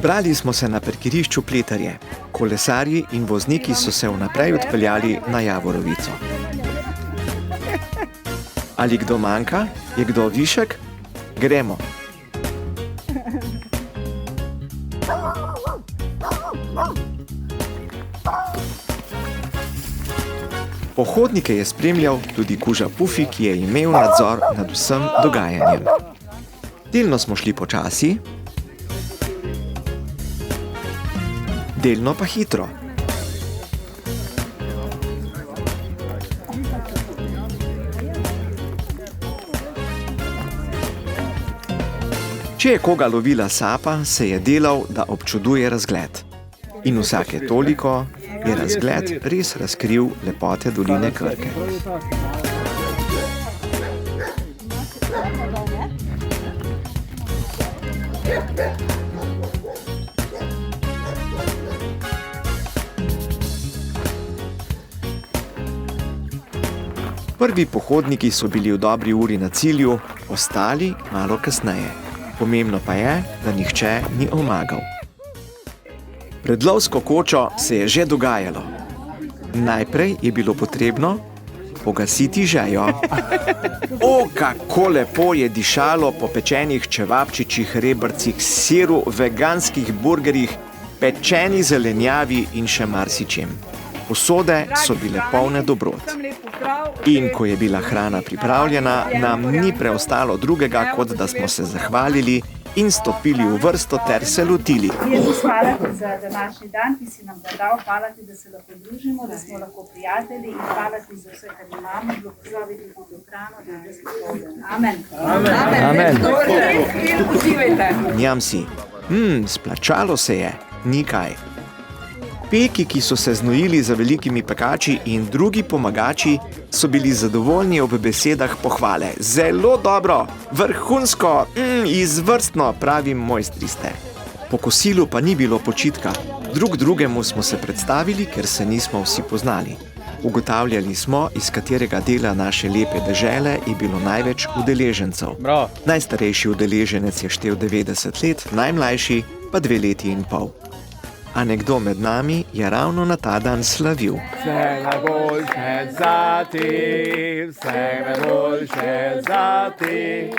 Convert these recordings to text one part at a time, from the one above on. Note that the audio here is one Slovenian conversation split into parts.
Zbrali smo se na parkirišču Pleterje. Kolesarji in vozniki so se vnaprej odpeljali na Javorovico. Ali kdo manjka? Je kdo višek? Gremo! Pohodnike je spremljal tudi kuža Pufi, ki je imel nadzor nad vsem dogajanjem. Delno smo šli počasi, delno pa hitro. Če je koga lovila sapa, se je delal, da občuduje razgled. In vsake toliko je razgled res razkril lepote doline Krke. Prvi pohodniki so bili v dobri uri na cilju, ostali malo kasneje. Pomembno pa je, da nihče ni omagal. Pred lovsko kočo se je že dogajalo. Najprej je bilo potrebno pogasiti žejo. O, kako lepo je dišalo po pečenih čevapčičih, rebrcih, siru, veganskih burgerjih, pečeni zelenjavi in še marsičem. Posode so bile polne dobrot. In ko je bila hrana pripravljena, nam ni preostalo drugega, kot da smo se zahvalili in stopili v vrsto ter se lotili. Jezus, hvala ti za današnji dan, ki si nam ga dal, hvala ti, da se lahko družimo, da smo lahko prijatelji in hvala ti za vse, kar imamo, blagoslovi ti tudi hrano, da je spoljen. Amen. Amen. In uživajte. Njam si. Splačalo se je, ni kaj. Peki, ki so se znojili za velikimi pekači in drugi pomagači, so bili zadovoljni ob besedah pohvale. Zelo dobro, vrhunsko, izvrstno, pravi mojstri ste. Po kosilu pa ni bilo počitka. Drug drugemu smo se predstavili, ker se nismo vsi poznali. Ugotavljali smo, iz katerega dela naše lepe dežele je bilo največ udeležencev. Najstarejši udeleženec je štel 90 let, najmlajši pa 2 leti in pol. A nekdo med nami je ravno na ta dan slavil. Vse najboljše za ti, vse najboljše za ti,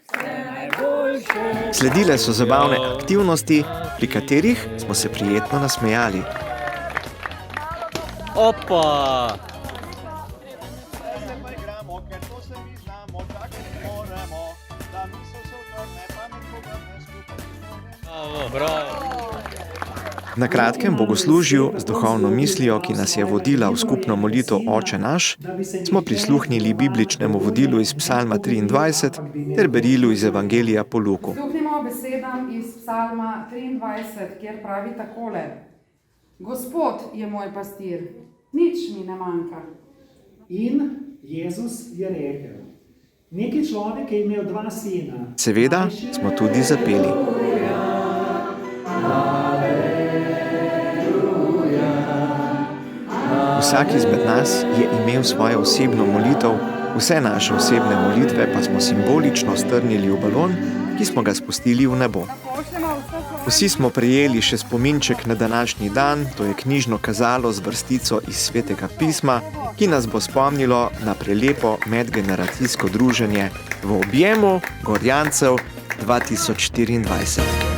vse najboljše. Sledile so zabavne aktivnosti, pri katerih smo se prijetno nasmejali. Opa! Bravo! Na kratkem bogoslužju z duhovno mislijo, ki nas je vodila v skupno molitev Oče naš, smo prisluhnili bibličnemu vodilu iz Psalma 23 ter berilu iz Evangelija po Luku. Prisluhnimo besedam iz Psalma 23, kjer pravi takole: Gospod je moj pastir, nič mi ne manjka. In Jezus je rekel: neki človek je imel 2 sina. Seveda smo tudi zapeli. Vsak izmed nas je imel svojo osebno molitev, vse naše osebne molitve pa smo simbolično strnili v balon, ki smo ga spustili v nebo. Vsi smo prejeli še spominček na današnji dan, to je knjižno kazalo z vrstico iz Svetega pisma, ki nas bo spomnilo na prelepo medgeneracijsko druženje v objemu Gorjancev 2024.